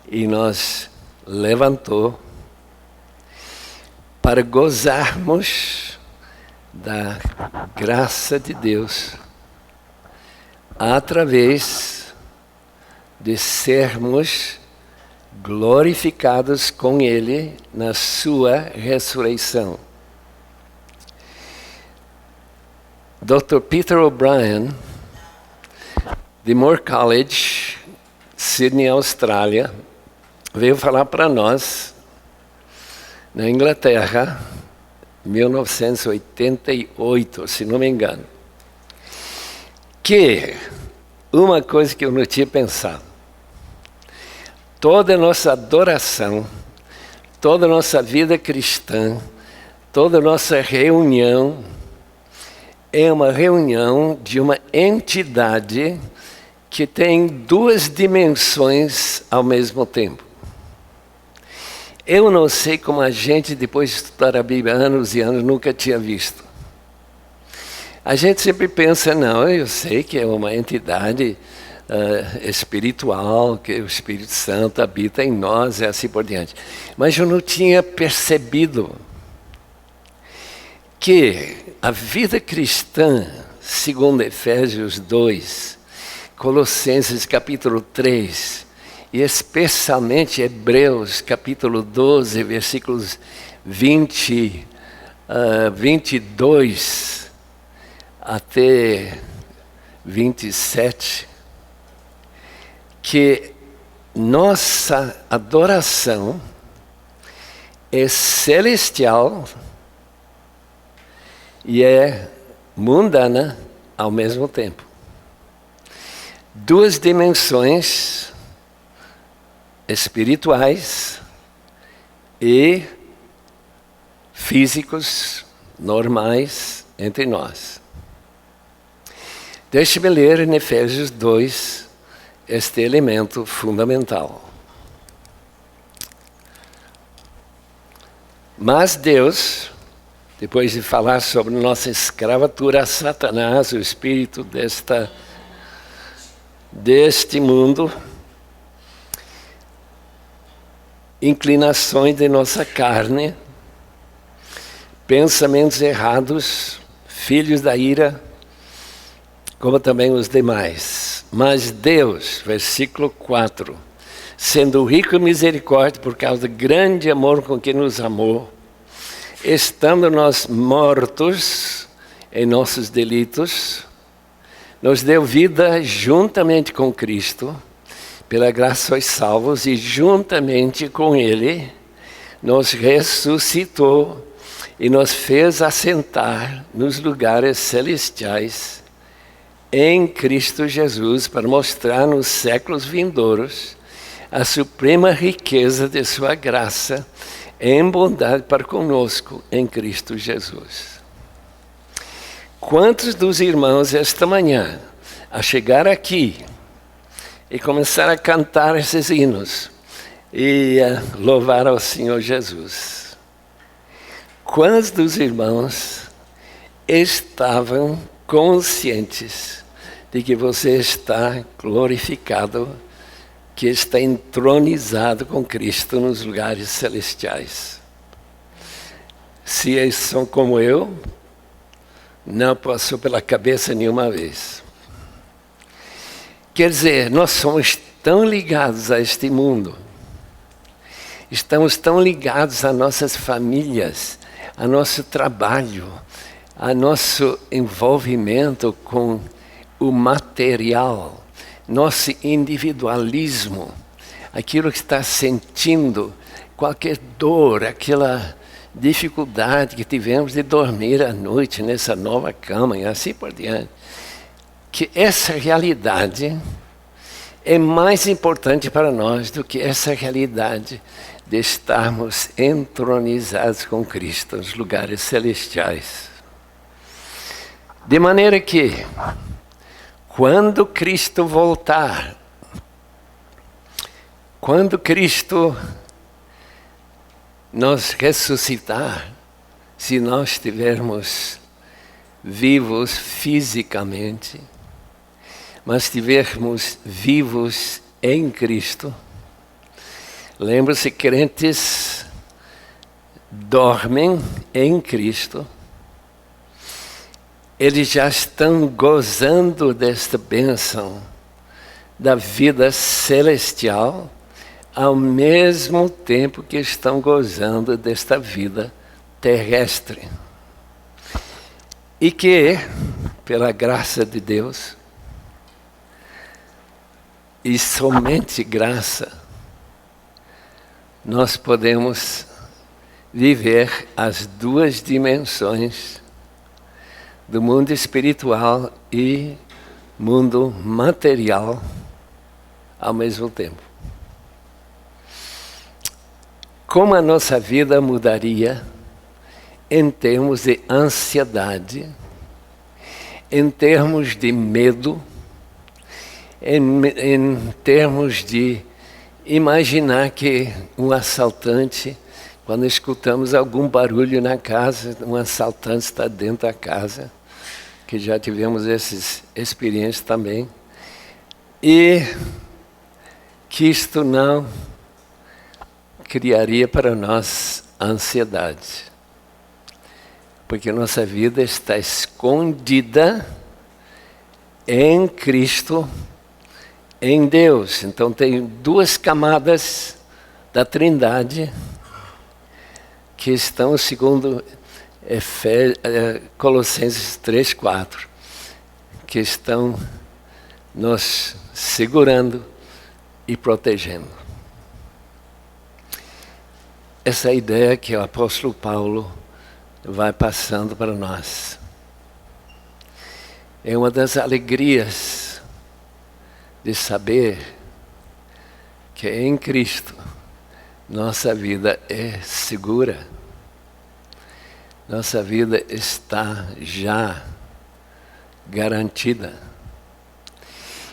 e nos levantou para gozarmos da graça de Deus através de sermos glorificados com Ele na sua ressurreição. Dr. Peter O'Brien, de Moore College, Sydney, Austrália, veio falar para nós, na Inglaterra, 1988, se não me engano, que uma coisa que eu não tinha pensado, toda a nossa adoração, toda a nossa vida cristã, toda a nossa reunião, é uma reunião de uma entidade que tem 2 dimensões ao mesmo tempo. Eu não sei como a gente, depois de estudar a Bíblia anos e anos, nunca tinha visto. A gente sempre pensa, não, eu sei que é uma entidade espiritual, que o Espírito Santo habita em nós e assim por diante. Mas eu não tinha percebido que a vida cristã, segundo Efésios 2, Colossenses capítulo 3, e especialmente Hebreus capítulo 12, versículos 20, 22 até 27, que nossa adoração é celestial e é mundana ao mesmo tempo. 2 dimensões espirituais e físicos normais entre nós. Deixe-me ler em Efésios 2 este elemento fundamental. Mas Deus, depois de falar sobre nossa escravatura a Satanás, o espírito deste mundo, inclinações de nossa carne, pensamentos errados, filhos da ira, como também os demais. Mas Deus, versículo 4, sendo rico em misericórdia por causa do grande amor com que nos amou, estando nós mortos em nossos delitos, nos deu vida juntamente com Cristo, pela graça sois salvos, e juntamente com Ele nos ressuscitou e nos fez assentar nos lugares celestiais em Cristo Jesus, para mostrar nos séculos vindouros a suprema riqueza de sua graça em bondade para conosco em Cristo Jesus. Quantos dos irmãos esta manhã, a chegar aqui e começar a cantar esses hinos e a louvar ao Senhor Jesus, quantos dos irmãos estavam conscientes de que você está glorificado, que está entronizado com Cristo nos lugares celestiais? Se eles são como eu, não passou pela cabeça nenhuma vez. Quer dizer, nós somos tão ligados a este mundo, estamos tão ligados a nossas famílias, a nosso trabalho, a nosso envolvimento com o material, nosso individualismo, aquilo que está sentindo, qualquer dor, aquela dificuldade que tivemos de dormir à noite nessa nova cama e assim por diante, que essa realidade é mais importante para nós do que essa realidade de estarmos entronizados com Cristo nos lugares celestiais. De maneira que, quando Cristo voltar, quando Cristo nos ressuscitar, se nós estivermos vivos fisicamente, mas estivermos vivos em Cristo, lembre-se, crentes dormem em Cristo, eles já estão gozando desta bênção da vida celestial, ao mesmo tempo que estão gozando desta vida terrestre. E que, pela graça de Deus, e somente graça, nós podemos viver as duas dimensões do mundo espiritual e mundo material ao mesmo tempo. Como a nossa vida mudaria em termos de ansiedade, em termos de medo, em termos de imaginar que um assaltante, quando escutamos algum barulho na casa, um assaltante está dentro da casa, que já tivemos essas experiências também, e que isto não criaria para nós ansiedade, porque nossa vida está escondida em Cristo, em Deus. Então tem duas camadas da Trindade que estão, segundo Colossenses 3:4, que estão nos segurando e protegendo. Essa ideia que o apóstolo Paulo vai passando para nós é uma das alegrias de saber que em Cristo nossa vida é segura, nossa vida está já garantida.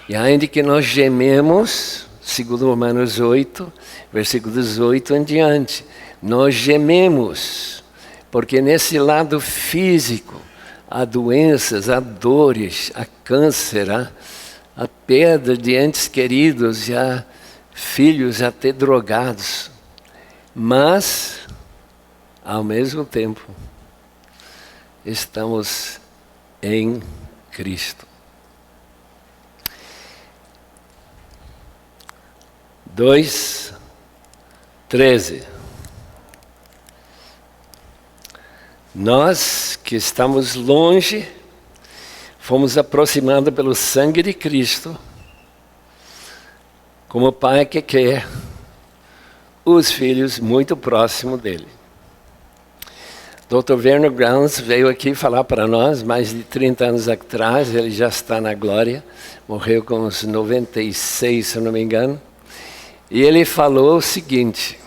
E ainda que nós gememos, segundo Romanos 8, versículo 18 em diante, nós gememos, Porque nesse lado físico, há doenças, há dores, há câncer, há perda de entes queridos, e há filhos até drogados. Mas, ao mesmo tempo, estamos em Cristo. 2:13. Nós que estamos longe, fomos aproximados pelo sangue de Cristo, como o Pai que quer os filhos muito próximos dele. Dr. Werner Grounds veio aqui falar para nós, mais de 30 anos atrás, ele já está na glória, morreu com uns 96, se eu não me engano, e ele falou o seguinte: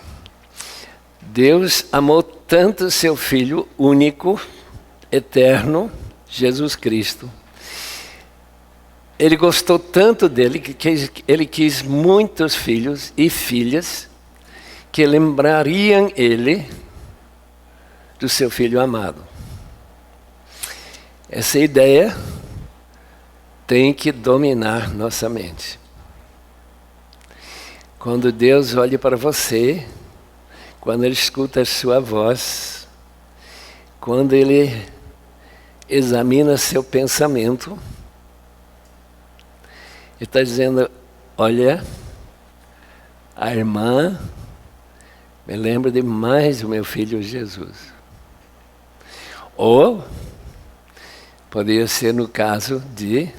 Deus amou tanto seu Filho único, eterno, Jesus Cristo. Ele gostou tanto dele que ele quis muitos filhos e filhas que lembrariam ele do seu Filho amado. Essa ideia tem que dominar nossa mente. Quando Deus olha para você, quando Ele escuta a sua voz, quando Ele examina seu pensamento, Ele está dizendo: olha, a irmã me lembra demais do meu filho Jesus. Ou poderia ser no caso de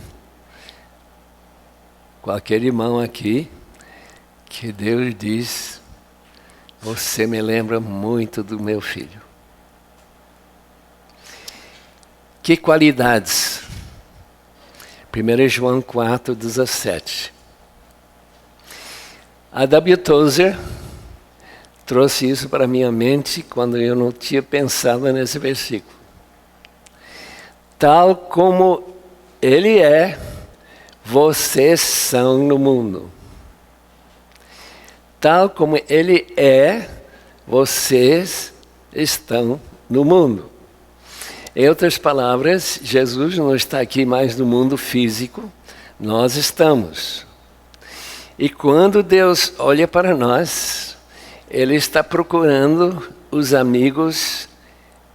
qualquer irmão aqui, que Deus diz: você me lembra muito do meu filho. Que qualidades? 1 João 4:17. A W. Tozer trouxe isso para a minha mente quando eu não tinha pensado nesse versículo. Tal como Ele é, vocês são no mundo. Tal como Ele é, vocês estão no mundo. Em outras palavras, Jesus não está aqui mais no mundo físico, nós estamos. E quando Deus olha para nós, Ele está procurando os amigos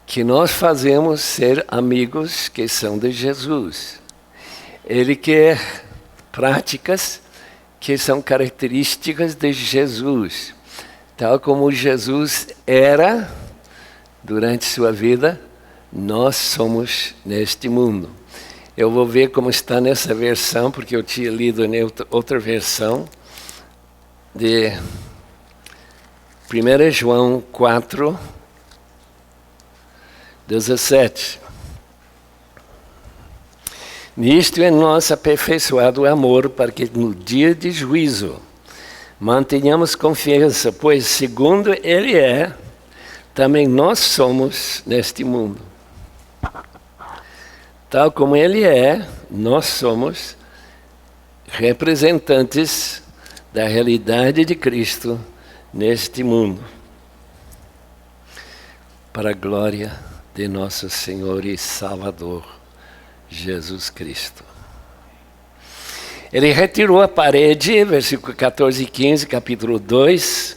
que nós fazemos ser amigos que são de Jesus. Ele quer práticas que são características de Jesus. Tal como Jesus era durante sua vida, nós somos neste mundo. Eu vou ver como está nessa versão, porque eu tinha lido em outra versão, de 1 João 4:17. Nisto é nosso aperfeiçoado amor, para que no dia de juízo mantenhamos confiança, pois segundo Ele é, também nós somos neste mundo. Tal como Ele é, nós somos representantes da realidade de Cristo neste mundo, para a glória de nosso Senhor e Salvador Jesus Cristo. Ele retirou a parede, versículo 14 e 15, capítulo 2,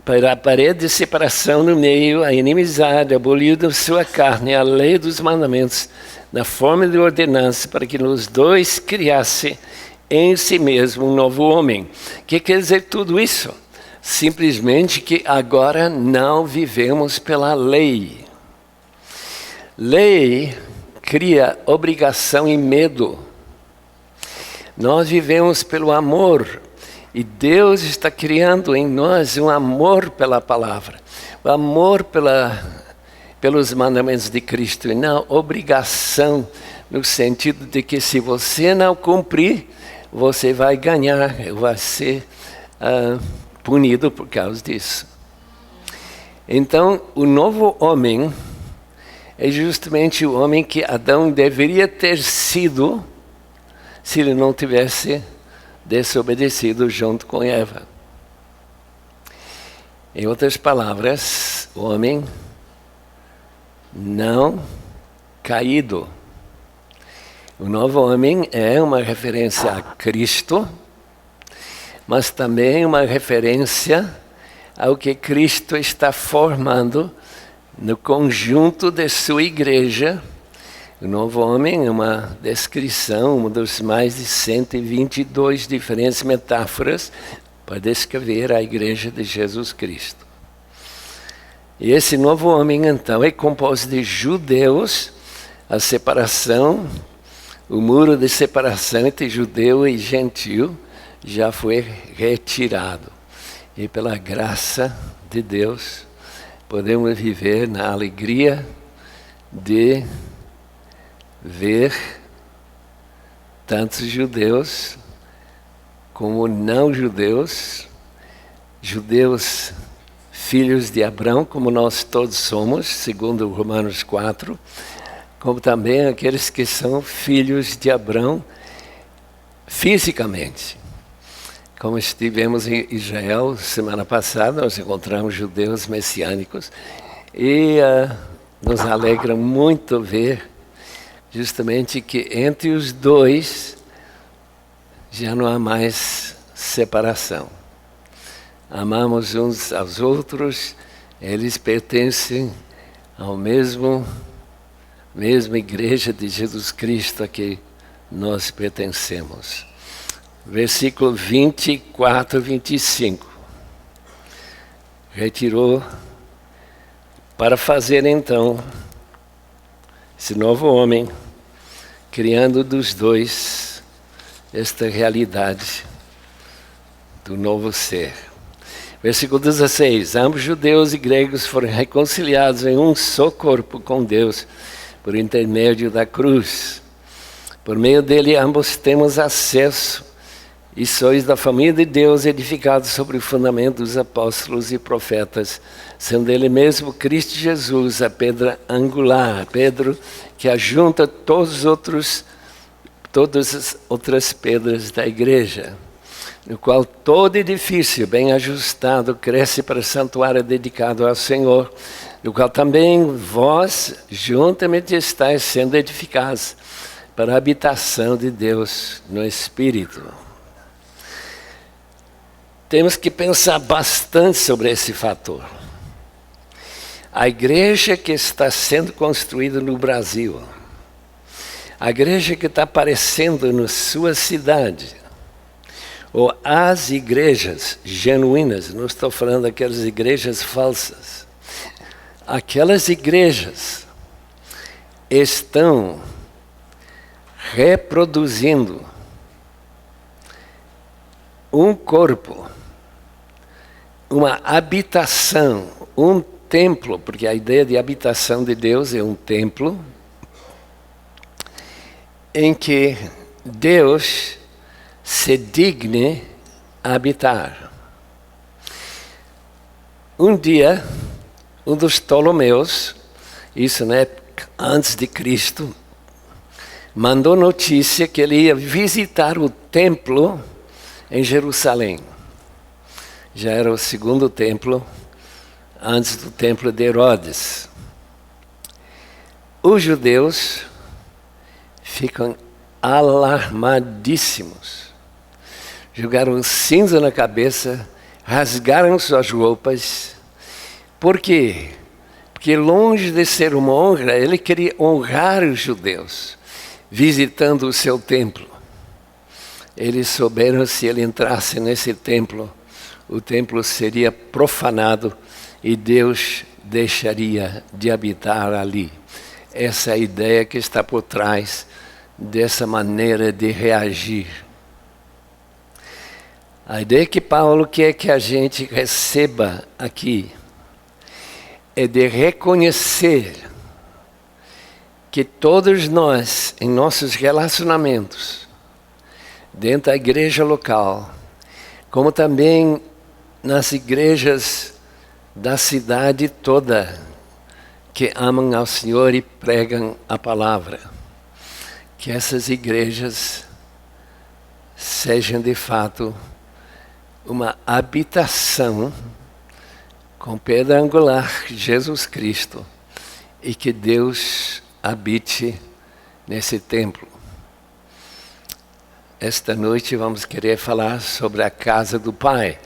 para a parede de separação no meio, a inimizade, aboliu da sua carne a lei dos mandamentos, na forma de ordenança, para que nos dois criasse em si mesmo um novo homem. O que quer dizer tudo isso? Simplesmente que agora não vivemos pela lei. Lei cria obrigação e medo. Nós vivemos pelo amor. E Deus está criando em nós um amor pela palavra. O amor pelos mandamentos de Cristo. E não obrigação, no sentido de que se você não cumprir, você vai ganhar, vai ser punido por causa disso. Então, o novo homem é justamente o homem que Adão deveria ter sido se ele não tivesse desobedecido junto com Eva. Em outras palavras, o homem não caído. O novo homem é uma referência a Cristo, mas também uma referência ao que Cristo está formando no conjunto de sua igreja. O novo homem é uma descrição, uma das mais de 122 diferentes metáforas para descrever a igreja de Jesus Cristo. E esse novo homem, então, é composto de judeus, a separação, o muro de separação entre judeu e gentil já foi retirado. E pela graça de Deus, podemos viver na alegria de ver tantos judeus como não judeus, judeus filhos de Abraão, como nós todos somos, segundo Romanos 4, como também aqueles que são filhos de Abraão fisicamente. Como estivemos em Israel semana passada, nós encontramos judeus messiânicos e nos alegra muito ver justamente que entre os dois já não há mais separação. Amamos uns aos outros, eles pertencem ao mesma igreja de Jesus Cristo a que nós pertencemos. Versículo 24 e 25. Retirou para fazer então esse novo homem, criando dos dois esta realidade do novo ser. Versículo 16. Ambos judeus e gregos foram reconciliados em um só corpo com Deus, por intermédio da cruz. Por meio dele ambos temos acesso e sois da família de Deus, edificados sobre o fundamento dos apóstolos e profetas, sendo ele mesmo Cristo Jesus a pedra angular, Pedro que ajunta todas as outras pedras da igreja, no qual todo edifício bem ajustado cresce para o santuário dedicado ao Senhor, no qual também vós juntamente estáis sendo edificados para a habitação de Deus no Espírito. Temos que pensar bastante sobre esse fator. A igreja que está sendo construída no Brasil, a igreja que está aparecendo na sua cidade, ou as igrejas genuínas, não estou falando daquelas igrejas falsas, aquelas igrejas estão reproduzindo um corpo, uma habitação, um templo, porque a ideia de habitação de Deus é um templo, em que Deus se digne habitar. Um dia, um dos Ptolomeus, isso na época antes de Cristo, mandou notícia que ele ia visitar o templo em Jerusalém. Já era o segundo templo, antes do templo de Herodes. Os judeus ficam alarmadíssimos. Jogaram cinza na cabeça, rasgaram suas roupas. Por quê? Porque longe de ser uma honra, ele queria honrar os judeus, visitando o seu templo. Eles souberam se ele entrasse nesse templo, o templo seria profanado e Deus deixaria de habitar ali. Essa é a ideia que está por trás dessa maneira de reagir. A ideia que Paulo quer que a gente receba aqui é de reconhecer que todos nós, em nossos relacionamentos, dentro da igreja local, como também nas igrejas da cidade toda, que amam ao Senhor e pregam a palavra, que essas igrejas sejam de fato uma habitação com pedra angular, Jesus Cristo, e que Deus habite nesse templo. Esta noite vamos querer falar sobre a casa do Pai,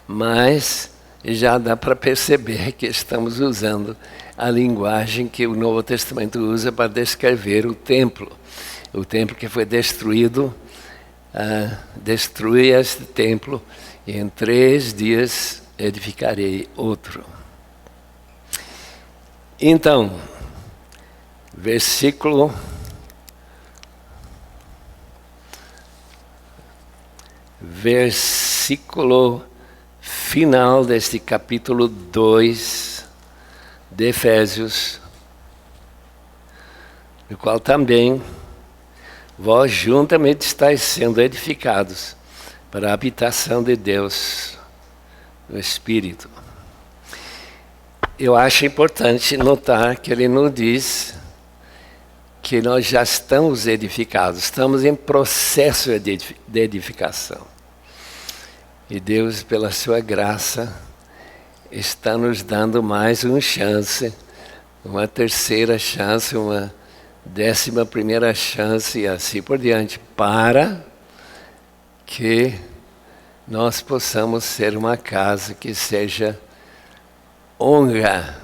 mas já dá para perceber que estamos usando a linguagem que o Novo Testamento usa para descrever o templo. O templo que foi destruído, destruí este templo e em 3 dias edificarei outro. Então, versículo final deste capítulo 2 de Efésios, no qual também vós juntamente estáis sendo edificados para a habitação de Deus no Espírito. Eu acho importante notar que ele não diz que nós já estamos edificados, estamos em processo de edificação. E Deus, pela sua graça, está nos dando mais uma chance, uma terceira chance, uma 11ª chance e assim por diante, para que nós possamos ser uma casa que seja honra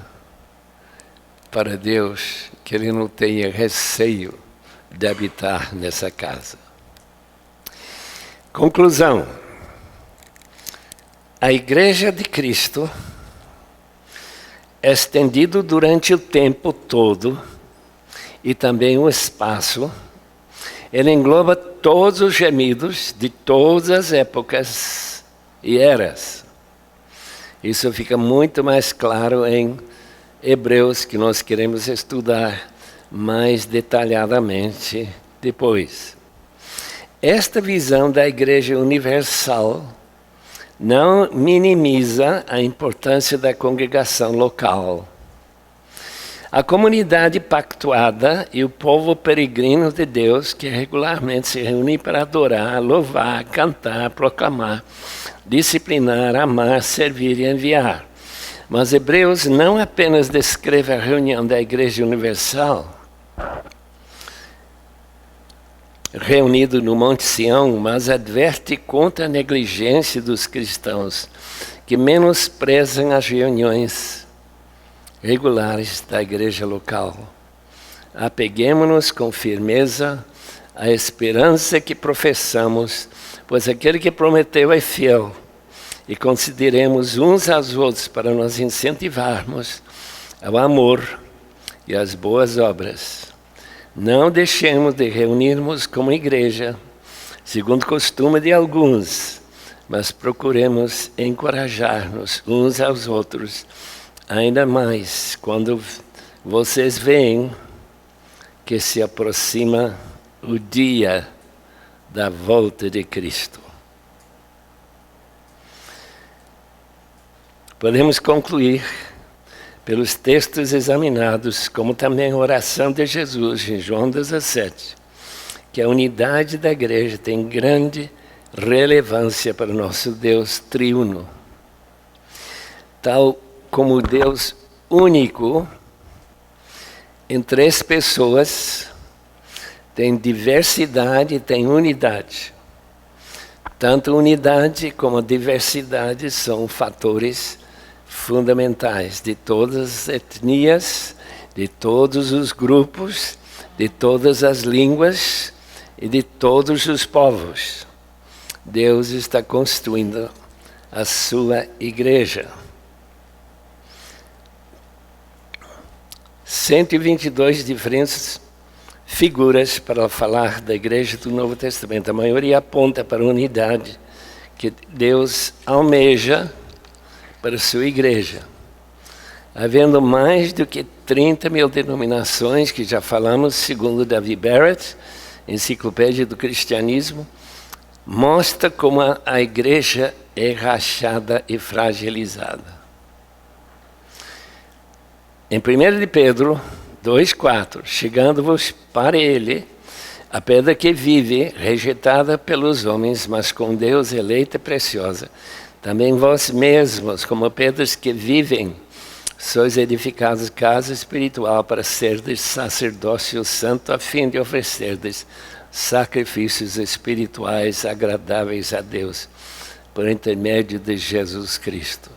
para Deus, que Ele não tenha receio de habitar nessa casa. Conclusão. A Igreja de Cristo, estendido durante o tempo todo e também o espaço, ele engloba todos os gemidos de todas as épocas e eras. Isso fica muito mais claro em Hebreus, que nós queremos estudar mais detalhadamente depois. Esta visão da Igreja Universal não minimiza a importância da congregação local. A comunidade pactuada e o povo peregrino de Deus que regularmente se reúne para adorar, louvar, cantar, proclamar, disciplinar, amar, servir e enviar. Mas Hebreus não apenas descreve a reunião da Igreja Universal, reunido no Monte Sião, mas adverte contra a negligência dos cristãos que menosprezam as reuniões regulares da igreja local. Apeguemo-nos com firmeza à esperança que professamos, pois aquele que prometeu é fiel, e consideremos uns aos outros para nos incentivarmos ao amor e às boas obras. Não deixemos de reunirmos como igreja, segundo o costume de alguns, mas procuremos encorajar-nos uns aos outros, ainda mais quando vocês veem que se aproxima o dia da volta de Cristo. Podemos concluir pelos textos examinados, como também a oração de Jesus em João 17, que a unidade da igreja tem grande relevância para o nosso Deus triuno. Tal como Deus único, em 3 pessoas, tem diversidade e tem unidade. Tanto unidade como diversidade são fatores fundamentais de todas as etnias, de todos os grupos, de todas as línguas e de todos os povos. Deus está construindo a sua igreja. 122 diferentes figuras para falar da igreja do Novo Testamento. A maioria aponta para a unidade que Deus almeja para a sua igreja. Havendo mais do que 30 mil denominações, que já falamos, segundo David Barrett, Enciclopédia do Cristianismo, mostra como a igreja é rachada e fragilizada. Em 1 de Pedro 2,4, chegando-vos para ele, a pedra que vive, rejeitada pelos homens, mas com Deus eleita e preciosa, também vós mesmos, como pedras que vivem, sois edificados casa espiritual para serdes sacerdócio santo, a fim de oferecerdes sacrifícios espirituais agradáveis a Deus, por intermédio de Jesus Cristo.